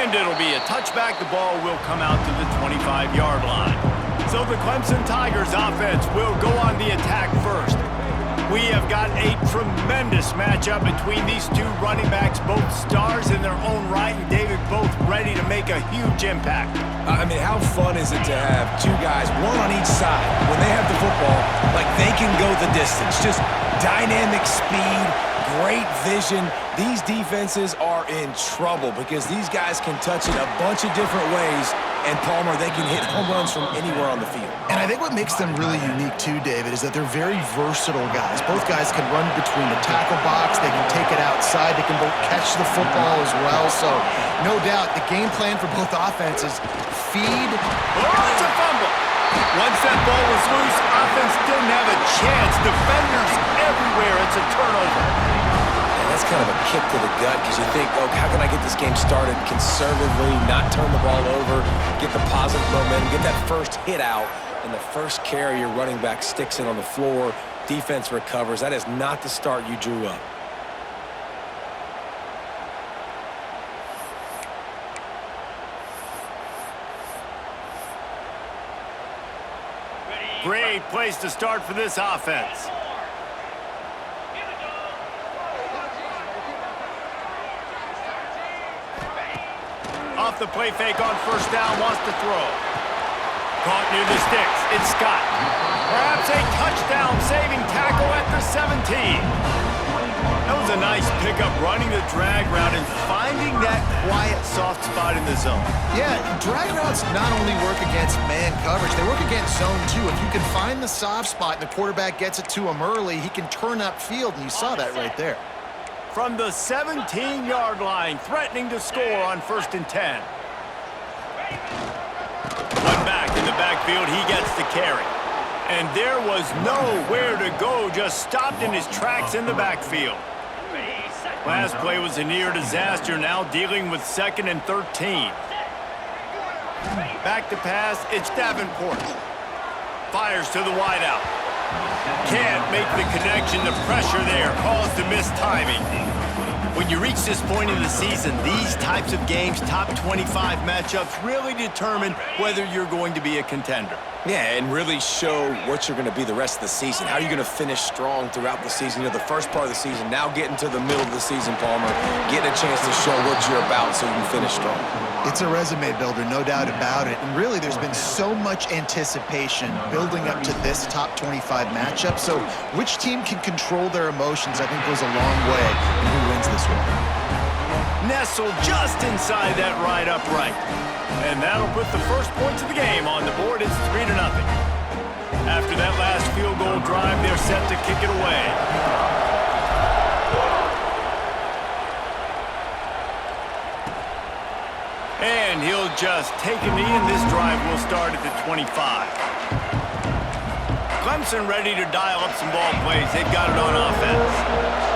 And it'll be a touchback. The ball will come out to the 25-yard line. So the Clemson Tigers offense will go on the attack first. We have got a tremendous matchup between these two running backs, both stars in their own right, and David, both ready to make a huge impact. I mean, how fun is it to have two guys, one on each side, when they have the football, like they can go the distance. Just dynamic speed, great vision. These defenses are in trouble because these guys can touch it a bunch of different ways. And Palmer, they can hit home runs from anywhere on the field. And I think what makes them really unique too, David, is that they're very versatile guys. Both guys can run between the tackle box. They can take it outside. They can both catch the football as well. So, no doubt, the game plan for both offenses, feed. Oh, it's a fumble. Once that ball was loose, offense didn't have a chance. Defenders everywhere. It's a turnover. That's kind of a kick to the gut because you think, oh, how can I get this game started conservatively, not turn the ball over, get the positive momentum, get that first hit out, and the first carry your running back sticks it on the floor, defense recovers. That is not the start you drew up. Great place to start for this offense. Off the play fake on first down, wants to throw. Caught near the sticks. It's Scott. Perhaps a touchdown-saving tackle at the 17. That was a nice pickup, running the drag route and finding that quiet, soft spot in the zone. Yeah, drag routes not only work against man coverage, they work against zone too. If you can find the soft spot and the quarterback gets it to him early, he can turn upfield, and you saw that right there. From the 17-yard line, threatening to score on 1st and 10. One back in the backfield, he gets the carry. And there was nowhere to go, just stopped in his tracks in the backfield. Last play was a near disaster, now dealing with 2nd and 13. Back to pass, it's Davenport. Fires to the wideout. Can't make the connection. The pressure there caused the missed timing. When you reach this point in the season, these types of games, top 25 matchups, really determine whether you're going to be a contender. Yeah, and really show what you're going to be the rest of the season. How are you going to finish strong throughout the season? You know, the first part of the season, now getting to the middle of the season, Palmer, getting a chance to show what you're about so you can finish strong. It's a resume builder, no doubt about it. And really, there's been so much anticipation building up to this top 25 matchup. So which team can control their emotions, I think, goes a long way in who wins this one. Nestled just inside that right upright. And that'll put the first points of the game on the board. It's 3-0. After that last field goal drive, they're set to kick it away. And he'll just take a knee, and this drive will start at the 25. Clemson ready to dial up some ball plays. They've got it on offense.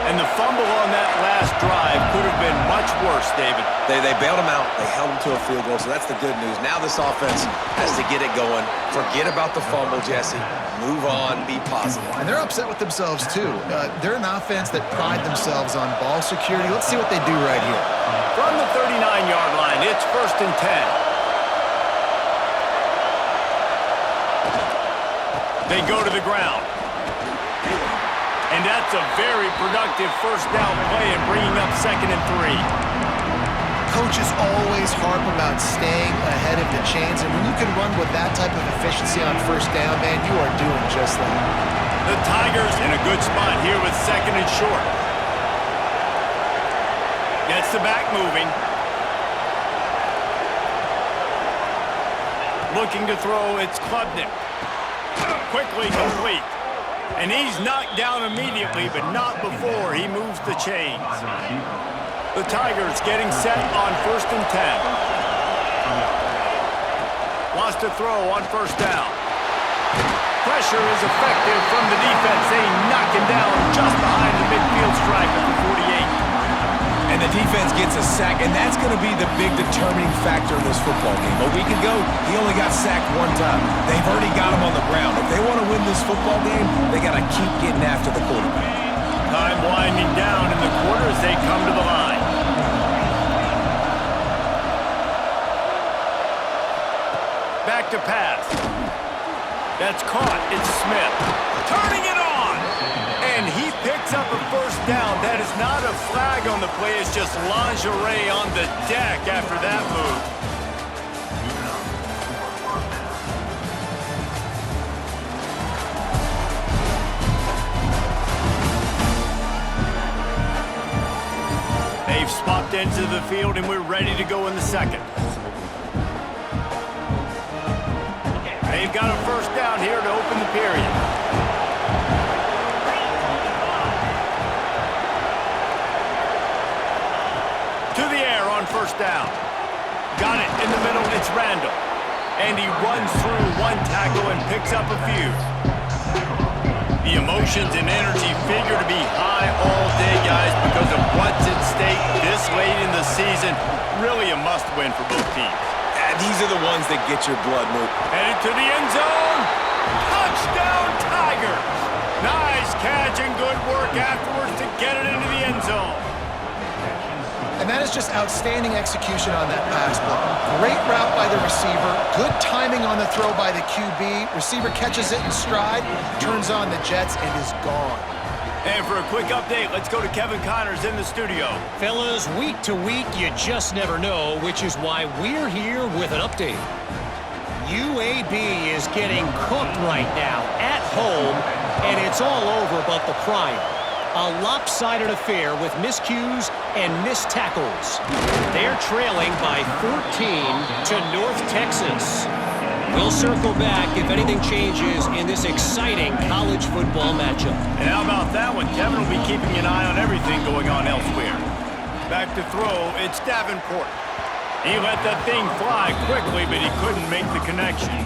And the fumble on that last drive could have been much worse, David. They bailed him out. They held him to a field goal, so that's the good news. Now this offense has to get it going. Forget about the fumble, Jesse. Move on. Be positive. And they're upset with themselves, too. They're an offense that pride themselves on ball security. Let's see what they do right here. From the 39-yard line, it's 1st and 10. They go to the ground. And that's a very productive first down play and bringing up 2nd and 3. Coaches always harp about staying ahead of the chains, and when you can run with that type of efficiency on first down, man, you are doing just that. The Tigers in a good spot here with 2nd and short. Gets the back moving. Looking to throw, it's Klubnik. Quickly complete. And he's knocked down immediately, but not before he moves the chains. The Tigers getting set on 1st and 10. Wants to throw on first down. Pressure is effective from the defense. They knock him down just behind the midfield stripe at the 48. And the defense gets a sack, and that's going to be the big determining factor in this football game. A week ago, he only got sacked one time. They've already got him on the ground. If they want to win this football game, they got to keep getting after the quarterback. Time winding down in the quarter as they come to the line. to pass. That's caught. It's Smith. Turning it on. And he picks up a first down. That is not a flag on the play. It's just lingerie on the deck after that move. They've swapped into the field, and we're ready to go in the second. They've got a first down here to open the period. To the air on first down. Got it in the middle. It's Randall. And he runs through one tackle and picks up a few. The emotions and energy figure to be high all day, guys, because of what's at stake this late in the season. Really a must-win for both teams. These are the ones that get your blood moving. Headed to the end zone. Touchdown, Tigers. Nice catch and good work afterwards to get it into the end zone. And that is just outstanding execution on that pass play. Great route by the receiver. Good timing on the throw by the QB. Receiver catches it in stride, turns on the jets, and is gone. And for a quick update, let's go to Kevin Connors in the studio. Fellas, week to week, you just never know, which is why we're here with an update. UAB is getting cooked right now at home, and it's all over but the prime. A lopsided affair with miscues and missed tackles. They're trailing by 14 to North Texas. We'll circle back if anything changes in this exciting college football matchup. And how about that one? Kevin will be keeping an eye on everything going on elsewhere. Back to throw, it's Davenport. He let that thing fly quickly, but he couldn't make the connection.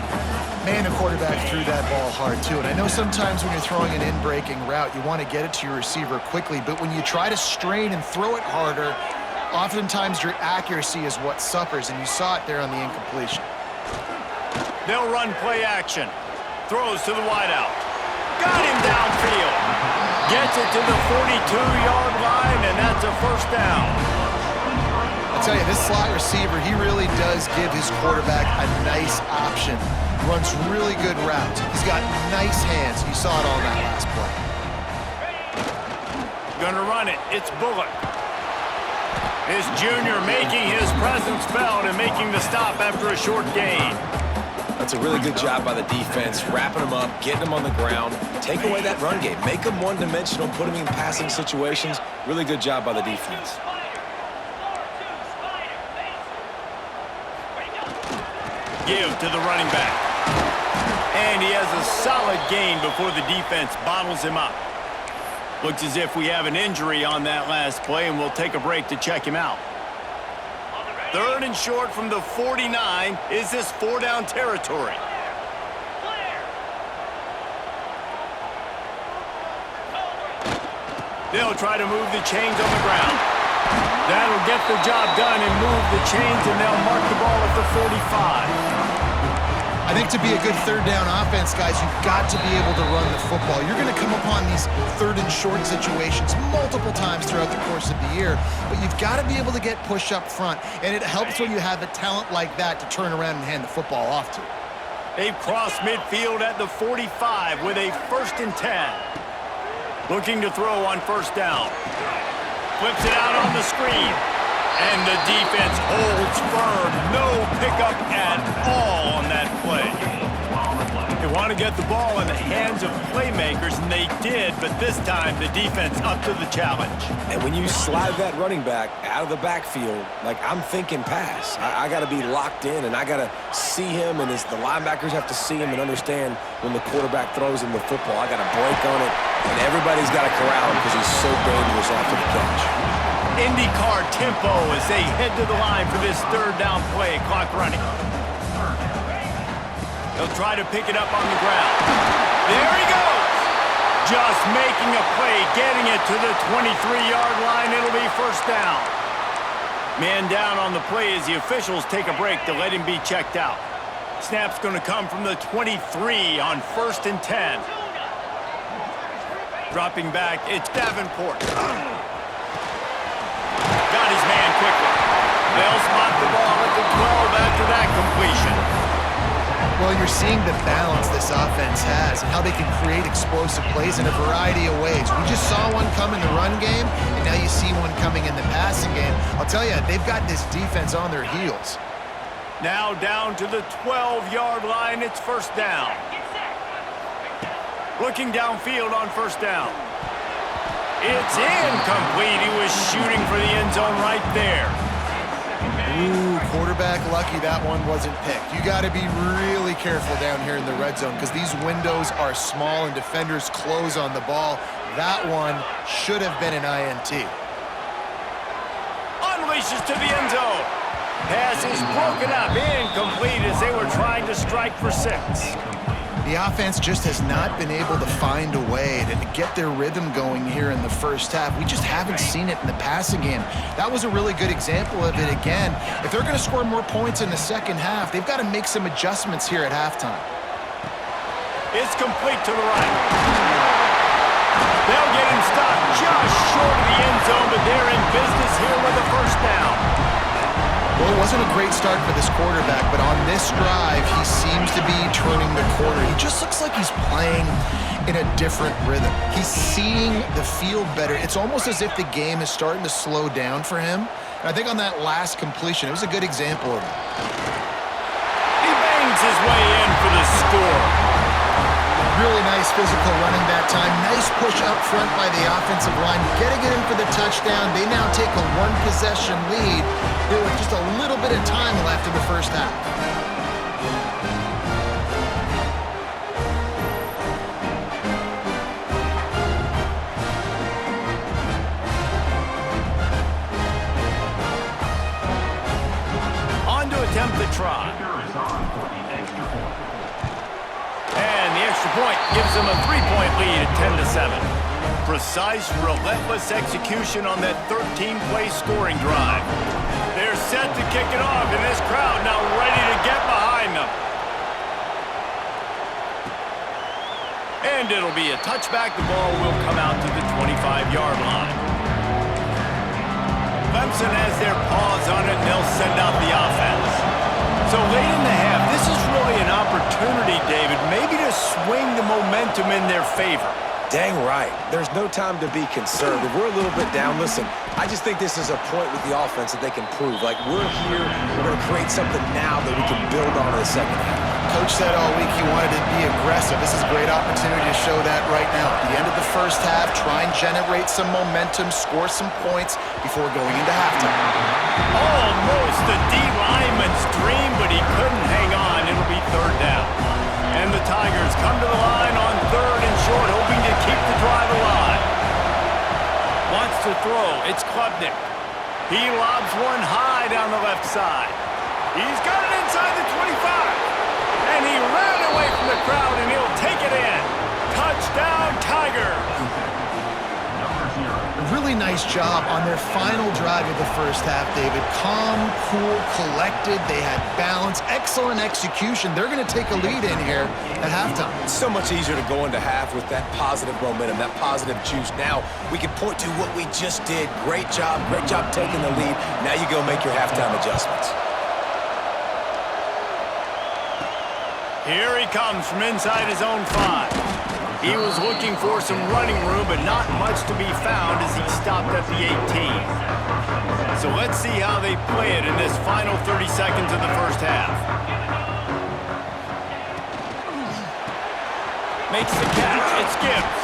Man, the quarterback threw that ball hard, too. And I know sometimes when you're throwing an in-breaking route, you want to get it to your receiver quickly. But when you try to strain and throw it harder, oftentimes your accuracy is what suffers. And you saw it there on the incompletion. They'll run play action. Throws to the wideout. Got him downfield. Gets it to the 42-yard line, and that's a first down. I'll tell you, this slot receiver, he really does give his quarterback a nice option. Runs really good routes. He's got nice hands. You saw it all in that last play. Gonna run it. It's Bullock. This junior making his presence felt and making the stop after a short gain. That's a really good job by the defense, wrapping them up, getting them on the ground, take away that run game, make them one-dimensional, put them in passing situations. Really good job by the defense. Give to the running back. And he has a solid gain before the defense bottles him up. Looks as if we have an injury on that last play, and we'll take a break to check him out. Third and short from the 49. Is this four-down territory? They'll try to move the chains on the ground. That'll get the job done and move the chains, and they'll mark the ball at the 45. I think to be a good third down offense, guys, you've got to be able to run the football. You're going to come upon these third and short situations multiple times throughout the course of the year, but you've got to be able to get push up front, and it helps when you have a talent like that to turn around and hand the football off to. They've crossed midfield at the 45 with a 1st and 10. Looking to throw on first down. Flips it out on the screen. And the defense holds firm. No pickup at all on that play. They want to get the ball in the hands of playmakers, and they did, but this time the defense up to the challenge. And when you slide that running back out of the backfield, like I'm thinking pass, I got to be locked in, and I got to see him, and the linebackers have to see him and understand when the quarterback throws him the football. I got to break on it, and everybody's got to corral him because he's so dangerous after the catch. IndyCar tempo as they head to the line for this third down play. Clock running. They'll try to pick it up on the ground. There he goes. Just making a play, getting it to the 23-yard line. It'll be first down. Man down on the play as the officials take a break to let him be checked out. Snap's going to come from the 23 on 1st and 10. Dropping back, it's Davenport. Got his man quickly. They'll spot the ball at the 12 after that completion. Well, you're seeing the balance this offense has and how they can create explosive plays in a variety of ways. We just saw one come in the run game, and now you see one coming in the passing game. I'll tell you, they've got this defense on their heels. Now down to the 12-yard line, it's first down. Looking downfield on first down. It's incomplete. He was shooting for the end zone right there. Ooh, quarterback lucky that one wasn't picked. You got to be really careful down here in the red zone because these windows are small and defenders close on the ball. That one should have been an INT. Unleashes to the end zone. Pass is broken up, incomplete as they were trying to strike for 6. The offense just has not been able to find a way to get their rhythm going here in the first half. We just haven't seen it in the passing game. That was a really good example of it again. If they're going to score more points in the second half, they've got to make some adjustments here at halftime. It's complete to the right. They'll get him stopped just short of the end zone, but they're in business here with a first down. Well, it wasn't a great start for this quarterback, but on this drive, he seems to be turning the corner. He just looks like he's playing in a different rhythm. He's seeing the field better. It's almost as if the game is starting to slow down for him. And I think on that last completion, it was a good example of it. He bangs his way in for the score. Really nice physical running that time. Nice push up front by the offensive line. Getting it in for the touchdown. They now take a one-possession lead. There was just a little bit of time left in the first half. On to attempt the try. And the extra point gives them a 3-point lead at 10-7. Precise, relentless execution on that 13-play scoring drive. They're set to kick it off, and this crowd now ready to get behind them. And it'll be a touchback. The ball will come out to the 25-yard line. Clemson has their paws on it, and they'll send out the offense. So late in the half, this is really an opportunity, David, maybe to swing the momentum in their favor. Dang right. There's no time to be concerned. If we're a little bit down, listen, I just think this is a point with the offense that they can prove. Like, we're here, we're going to create something now that we can build on in the second half. Coach said all week he wanted to be aggressive. This is a great opportunity to show that right now. At the end of the first half, try and generate some momentum, score some points before going into halftime. Almost the D-lineman's dream, but he couldn't hang on. It'll be third down. And the Tigers come to the line on third and short, hoping to keep the drive alive. Wants to throw. It's Klubnik. He lobs one high down the left side. He's got it inside the 25. And he ran away from the crowd, and he'll take it in. Touchdown, Tigers. A really nice job on their final drive of the first half, David. Calm, cool, collected. They had balance. Excellent execution. They're going to take a lead in here at halftime. It's so much easier to go into half with that positive momentum, that positive juice. Now we can point to what we just did. Great job taking the lead. Now you go make your halftime adjustments. Here he comes from inside his own 5. He was looking for some running room, but not much to be found as he stopped at the 18. So let's see how they play it in this final 30 seconds of the first half. Makes the catch. It's Gibbs.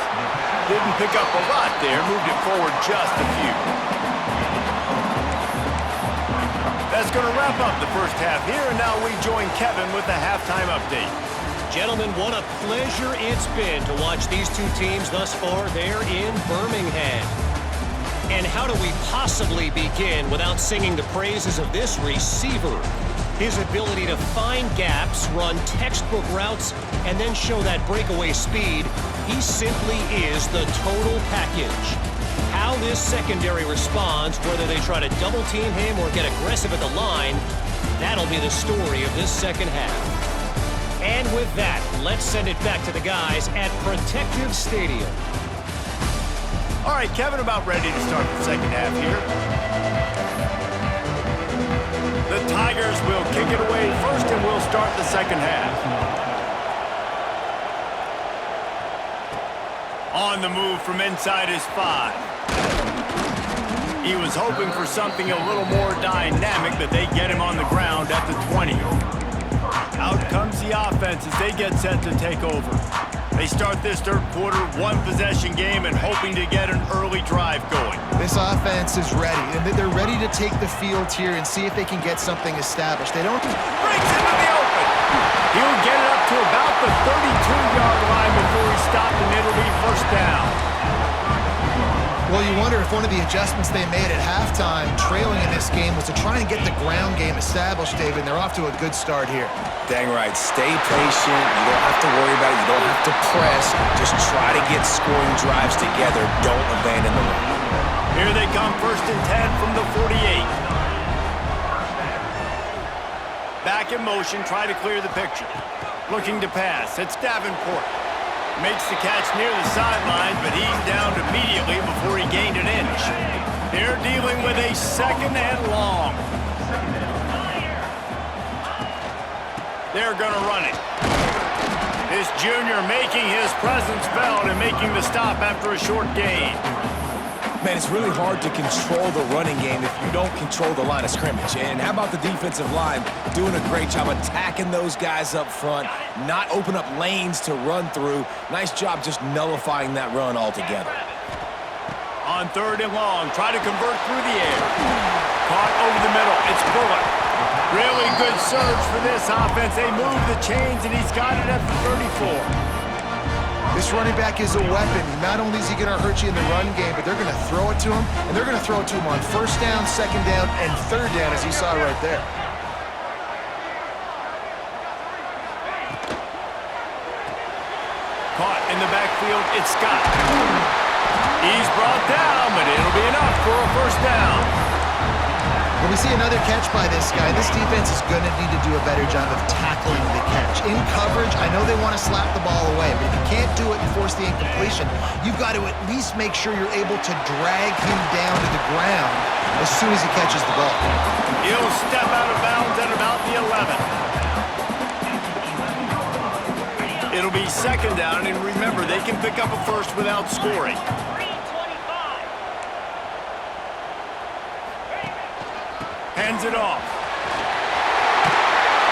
Didn't pick up a lot there. Moved it forward just a few. That's going to wrap up the first half here, and now we join Kevin with the halftime update. Gentlemen, what a pleasure it's been to watch these two teams thus far there in Birmingham. And how do we possibly begin without singing the praises of this receiver? His ability to find gaps, run textbook routes, and then show that breakaway speed, he simply is the total package. How this secondary responds, whether they try to double-team him or get aggressive at the line, that'll be the story of this second half. And with that, let's send it back to the guys at Protective Stadium. All right, Kevin, about ready to start the second half here. The Tigers will kick it away first, and we'll start the second half. On the move from inside his 5. He was hoping for something a little more dynamic, but they get him on the ground at the 20. Out comes the offense as they get set to take over. They start this third quarter, one-possession game, and hoping to get an early drive going. This offense is ready, and they're ready to take the field here and see if they can get something established. They don't... Breaks into the open. He'll get it up to about the 32-yard line before he's stopped, and it'll be first down. Well, you wonder if one of the adjustments they made at halftime, trailing in this game, was to try and get the ground game established, David, and they're off to a good start here. Dang right. Stay patient. You don't have to worry about it. You don't have to press. Just try to get scoring drives together. Don't abandon the run. Here they come, 1st and 10 from the 48. Back in motion, try to clear the picture. Looking to pass. It's Davenport. Makes the catch near the sideline, but he's downed immediately before he gained an inch. They're dealing with a 2nd and long. They're going to run it. This junior making his presence felt and making the stop after a short gain. Man, it's really hard to control the running game if you don't control the line of scrimmage. And how about the defensive line doing a great job attacking those guys up front, not open up lanes to run through. Nice job just nullifying that run altogether. On 3rd and long, try to convert through the air. Caught over the middle. It's Bullock. Really good surge for this offense. They move the chains, and he's got it at the 34. This running back is a weapon. Not only is he going to hurt you in the run game, but they're going to throw it to him, and they're going to throw it to him on 1st down, 2nd down, and 3rd down, as you saw right there. Caught in the backfield, it's Scott. He's brought down, but it'll be enough for a 1st down. When we see another catch by this guy, this defense is going to need to do a better job of tackling the catch. In coverage, I know they want to slap the ball away, but if you can't do it and force the incompletion, you've got to at least make sure you're able to drag him down to the ground as soon as he catches the ball. He'll step out of bounds at about the 11. It'll be 2nd down, and remember, they can pick up a 1st without scoring. Hands it off.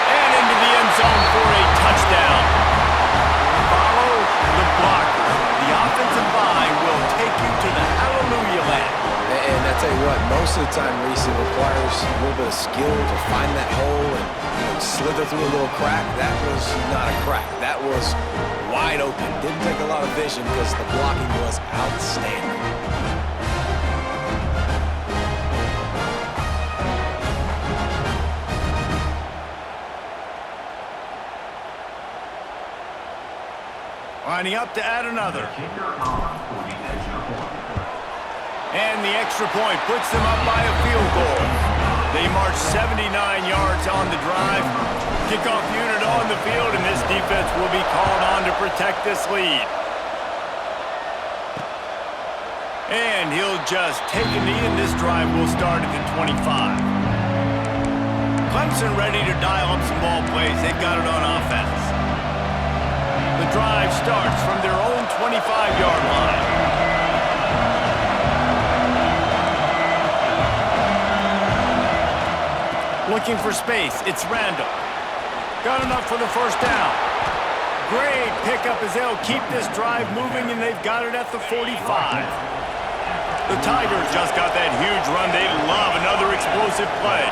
And into the end zone for a touchdown. Follow the blocker. The offensive line will take you to the hallelujah land. And I tell you what, most of the time, Reese, it requires a little bit of skill to find that hole and slither through a little crack. That was not a crack. That was wide open. Didn't take a lot of vision because the blocking was outstanding. Lining up to add another. And the extra point puts them up by a field goal. They march 79 yards on the drive. Kickoff unit on the field, and this defense will be called on to protect this lead. And he'll just take a knee, and this drive will start at the 25. Clemson ready to dial up some ball plays. They've got it on offense. The drive starts from their own 25-yard line. Looking for space, it's Randall. Got enough for the 1st down. Great pickup as they'll keep this drive moving, and they've got it at the 45. The Tigers just got that huge run. They love another explosive play.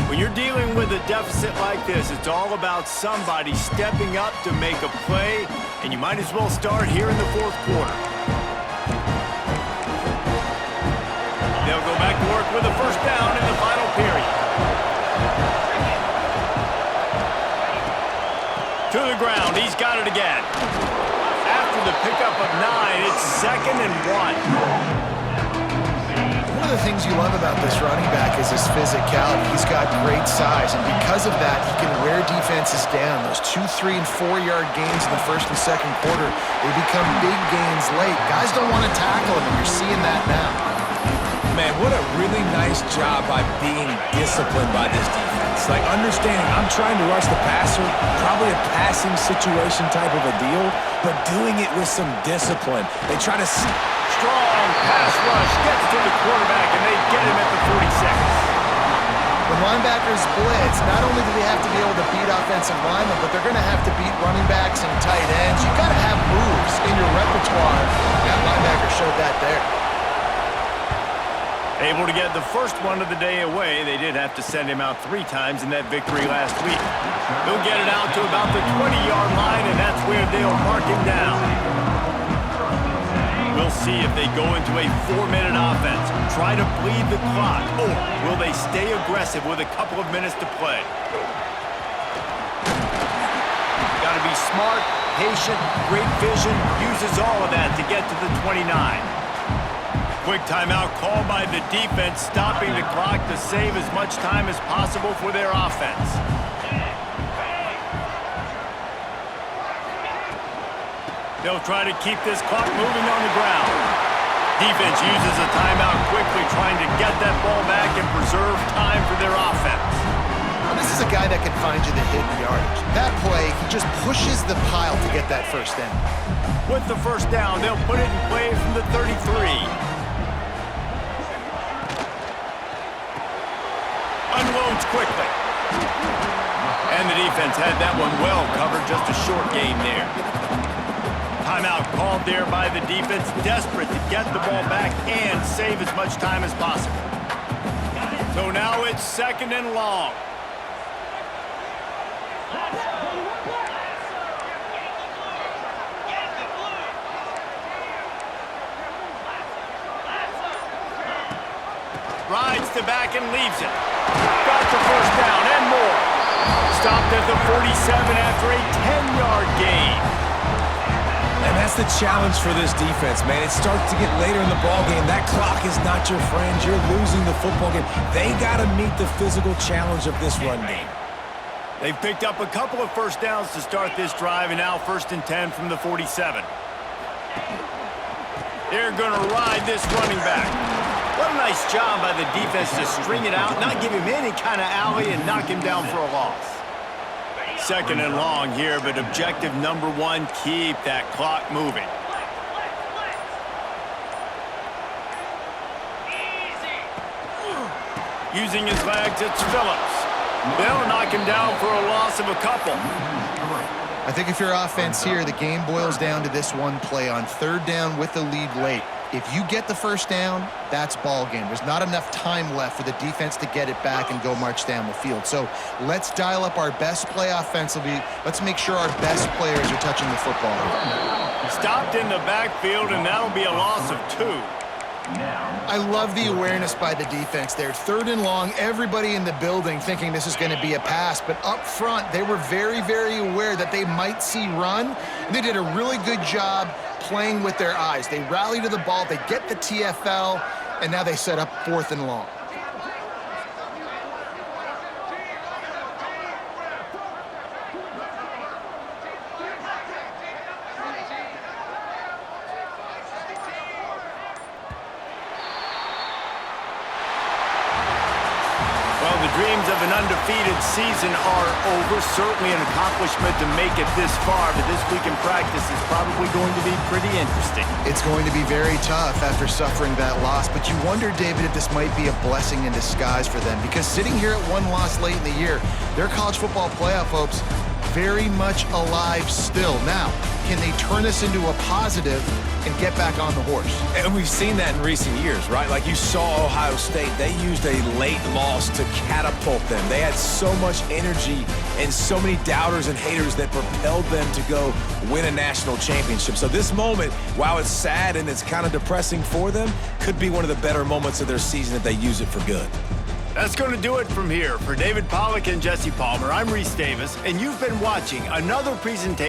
When you're dealing with a deficit like this, it's all about somebody stepping up to make a play, and you might as well start here in the 4th quarter. They'll go back to work with a 1st down in the final period. To the ground, he's got it again. After the pickup of 9. It's 2nd and 1. One of the things you love about this running back is his physicality. He's got great size, and because of that, he can wear defenses down. Those 2-, 3-, and 4-yard gains in the first and second quarter, they become big gains late. Guys don't want to tackle him, and you're seeing that now. Man, what a really nice job by being disciplined by this defense. Like, understanding I'm trying to rush the passer, probably a passing situation type of a deal, but doing it with some discipline. They try to see. Strong pass rush gets to the quarterback, and they get him at the 46. When linebackers blitz, not only do they have to be able to beat offensive linemen, but they're going to have to beat running backs and tight ends. You've got to have moves in your repertoire. That linebacker showed that there. Able to get the first one of the day away. They did have to send him out 3 times in that victory last week. They'll get it out to about the 20-yard line, and that's where they'll mark him down. We'll see if they go into a 4-minute offense, try to bleed the clock, or will they stay aggressive with a couple of minutes to play? Got to be smart, patient, great vision, uses all of that to get to the 29. Quick timeout called by the defense, stopping the clock to save as much time as possible for their offense. They'll try to keep this clock moving on the ground. Defense uses a timeout quickly, trying to get that ball back and preserve time for their offense. Well, this is a guy that can find you the hidden yardage. That play, he just pushes the pile to get that first down. With the first down, they'll put it in play from the 33. Unloads quickly. And the defense had that one well covered, just a short gain there. Timeout called there by the defense, desperate to get the ball back and save as much time as possible. So now it's 2nd and long. Rides the back and leaves it. Got the first down and more. Stopped at the 47 after a 10-yard gain. And that's the challenge for this defense, man. It starts to get later in the ballgame. That clock is not your friend. You're losing the football game. They got to meet the physical challenge of this run game. They've picked up a couple of first downs to start this drive, and now 1st and 10 from the 47. They're going to ride this running back. What a nice job by the defense to string it out, not give him any kind of alley, and knock him down for a loss. 2nd and long here, but objective number 1, keep that clock moving. Using his legs, it's Phillips. They'll knock him down for a loss of a couple. I think if you're offense here, the game boils down to this one play on 3rd down with the lead late. If you get the first down, that's ball game. There's not enough time left for the defense to get it back and go march down the field. So let's dial up our best play offensively. Let's make sure our best players are touching the football. Stopped in the backfield, and that'll be a loss of 2. I love the awareness by the defense there. 3rd and long, everybody in the building thinking this is going to be a pass, but up front, they were very, very aware that they might see run. And they did a really good job playing with their eyes. They rally to the ball, they get the TFL, and now they set up 4th and long. Dreams of an undefeated season are over. Certainly an accomplishment to make it this far, but this week in practice is probably going to be pretty interesting. It's going to be very tough after suffering that loss, but you wonder, David, if this might be a blessing in disguise for them, because sitting here at 1 loss late in the year, their college football playoff hopes very much alive still. Now, can they turn this into a positive and get back on the horse? And we've seen that in recent years, right? Like you saw Ohio State, they used a late loss to catapult them. They had so much energy and so many doubters and haters that propelled them to go win a national championship. So this moment, while it's sad and it's kind of depressing for them, could be one of the better moments of their season if they use it for good. That's going to do it from here. For David Pollack and Jesse Palmer, I'm Reese Davis, and you've been watching another presentation